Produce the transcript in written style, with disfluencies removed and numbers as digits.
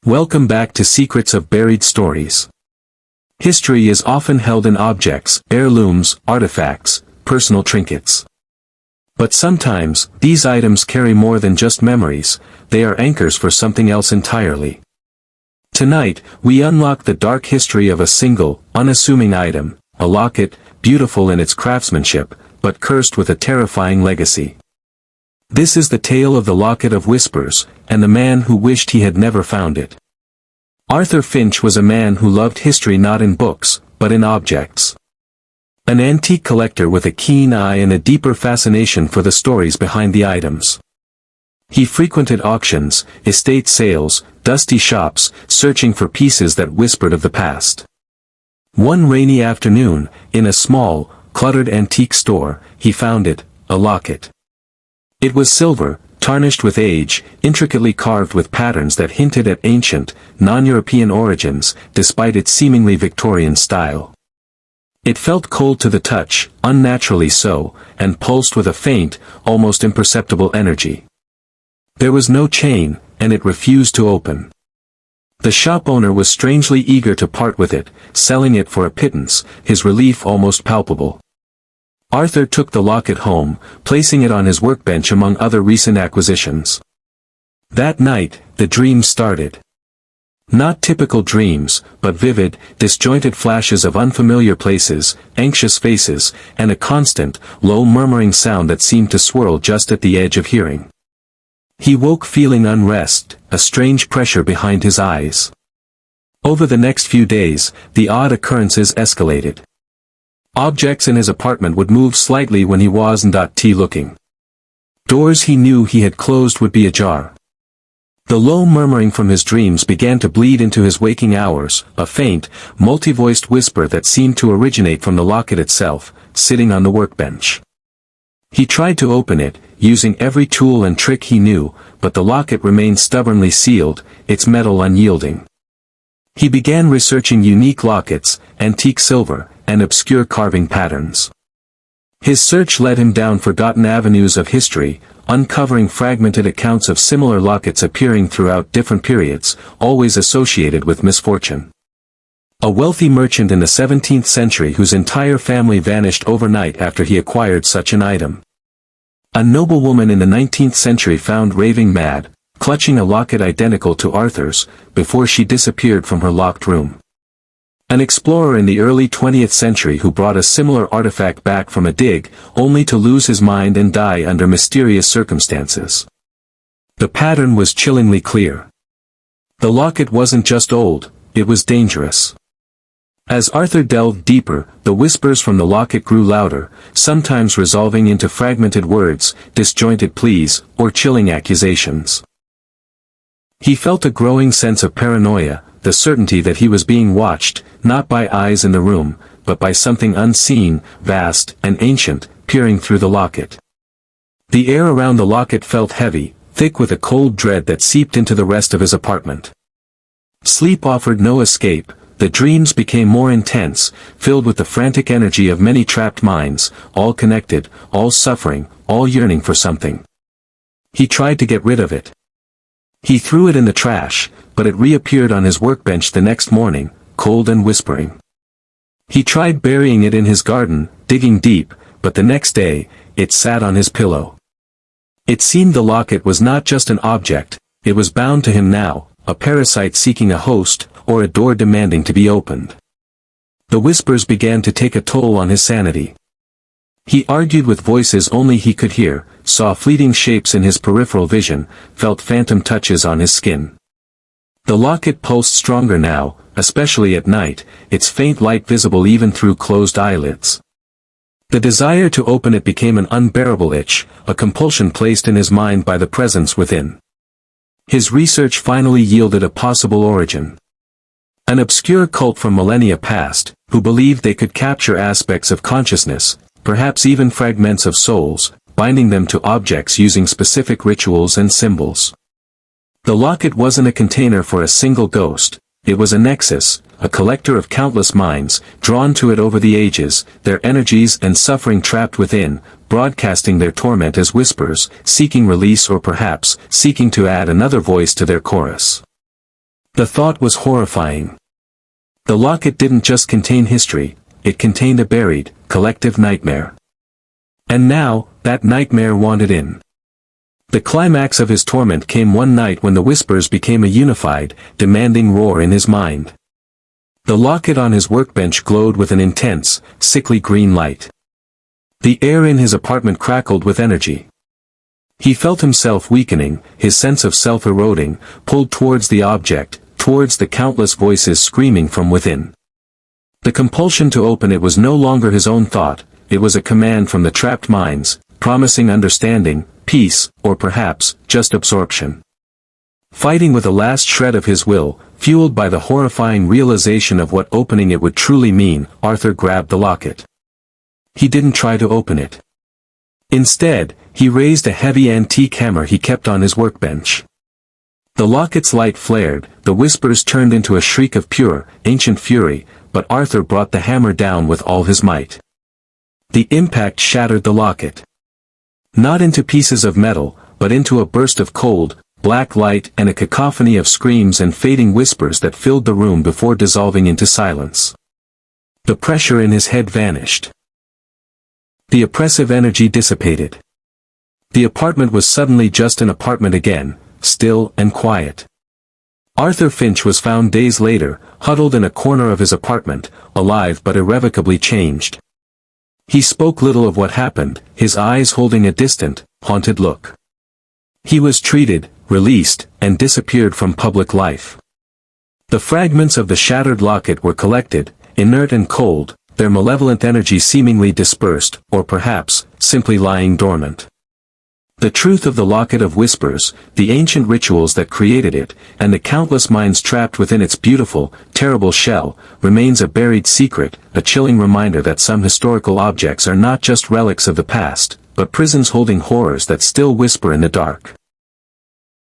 Welcome back to Secrets of Buried Stories. History is often held in objects, heirlooms, artifacts, personal trinkets. But sometimes, these items carry more than just memories, they are anchors for something else entirely. Tonight, we unlock the dark history of a single, unassuming item, a locket, beautiful in its craftsmanship, but cursed with a terrifying legacy. This is the tale of the Locket of Whispers, and the man who wished he had never found it. Arthur Finch was a man who loved history not in books, but in objects. An antique collector with a keen eye and a deeper fascination for the stories behind the items. He frequented auctions, estate sales, dusty shops, searching for pieces that whispered of the past. One rainy afternoon, in a small, cluttered antique store, he found it, a locket. It was silver, tarnished with age, intricately carved with patterns that hinted at ancient, non-European origins, despite its seemingly Victorian style. It felt cold to the touch, unnaturally so, and pulsed with a faint, almost imperceptible energy. There was no chain, and it refused to open. The shop owner was strangely eager to part with it, selling it for a pittance, his relief almost palpable. Arthur took the locket home, placing it on his workbench among other recent acquisitions. That night, the dream started. Not typical dreams, but vivid, disjointed flashes of unfamiliar places, anxious faces, and a constant, low murmuring sound that seemed to swirl just at the edge of hearing. He woke feeling unrest, a strange pressure behind his eyes. Over the next few days, the odd occurrences escalated. Objects in his apartment would move slightly when he wasn't looking. Doors he knew he had closed would be ajar. The low murmuring from his dreams began to bleed into his waking hours, a faint, multi-voiced whisper that seemed to originate from the locket itself, sitting on the workbench. He tried to open it, using every tool and trick he knew, but the locket remained stubbornly sealed, its metal unyielding. He began researching unique lockets, antique silver, and obscure carving patterns. His search led him down forgotten avenues of history, uncovering fragmented accounts of similar lockets appearing throughout different periods, always associated with misfortune. A wealthy merchant in the 17th century whose entire family vanished overnight after he acquired such an item. A noblewoman in the 19th century found raving mad, clutching a locket identical to Arthur's, before she disappeared from her locked room. An explorer in the early 20th century who brought a similar artifact back from a dig, only to lose his mind and die under mysterious circumstances. The pattern was chillingly clear. The locket wasn't just old, it was dangerous. As Arthur delved deeper, the whispers from the locket grew louder, sometimes resolving into fragmented words, disjointed pleas, or chilling accusations. He felt a growing sense of paranoia, the certainty that he was being watched, not by eyes in the room, but by something unseen, vast, and ancient, peering through the locket. The air around the locket felt heavy, thick with a cold dread that seeped into the rest of his apartment. Sleep offered no escape, the dreams became more intense, filled with the frantic energy of many trapped minds, all connected, all suffering, all yearning for something. He tried to get rid of it. He threw it in the trash, but it reappeared on his workbench the next morning, cold and whispering. He tried burying it in his garden, digging deep, but the next day, it sat on his pillow. It seemed the locket was not just an object, it was bound to him now, a parasite seeking a host, or a door demanding to be opened. The whispers began to take a toll on his sanity. He argued with voices only he could hear, saw fleeting shapes in his peripheral vision, felt phantom touches on his skin. The locket pulsed stronger now, especially at night, its faint light visible even through closed eyelids. The desire to open it became an unbearable itch, a compulsion placed in his mind by the presence within. His research finally yielded a possible origin. An obscure cult from millennia past, who believed they could capture aspects of consciousness, perhaps even fragments of souls, binding them to objects using specific rituals and symbols. The locket wasn't a container for a single ghost, it was a nexus, a collector of countless minds, drawn to it over the ages, their energies and suffering trapped within, broadcasting their torment as whispers, seeking release or perhaps, seeking to add another voice to their chorus. The thought was horrifying. The locket didn't just contain history, it contained a buried, collective nightmare. And now, that nightmare wanted in. The climax of his torment came one night when the whispers became a unified, demanding roar in his mind. The locket on his workbench glowed with an intense, sickly green light. The air in his apartment crackled with energy. He felt himself weakening, his sense of self eroding, pulled towards the object, towards the countless voices screaming from within. The compulsion to open it was no longer his own thought, it was a command from the trapped minds, promising understanding, peace, or perhaps, just absorption. Fighting with a last shred of his will, fueled by the horrifying realization of what opening it would truly mean, Arthur grabbed the locket. He didn't try to open it. Instead, he raised a heavy antique hammer he kept on his workbench. The locket's light flared, the whispers turned into a shriek of pure, ancient fury, but Arthur brought the hammer down with all his might. The impact shattered the locket. Not into pieces of metal, but into a burst of cold, black light and a cacophony of screams and fading whispers that filled the room before dissolving into silence. The pressure in his head vanished. The oppressive energy dissipated. The apartment was suddenly just an apartment again, still and quiet. Arthur Finch was found days later, huddled in a corner of his apartment, alive but irrevocably changed. He spoke little of what happened, his eyes holding a distant, haunted look. He was treated, released, and disappeared from public life. The fragments of the shattered locket were collected, inert and cold, their malevolent energy seemingly dispersed, or perhaps, simply lying dormant. The truth of the Locket of Whispers, the ancient rituals that created it, and the countless minds trapped within its beautiful, terrible shell, remains a buried secret, a chilling reminder that some historical objects are not just relics of the past, but prisons holding horrors that still whisper in the dark.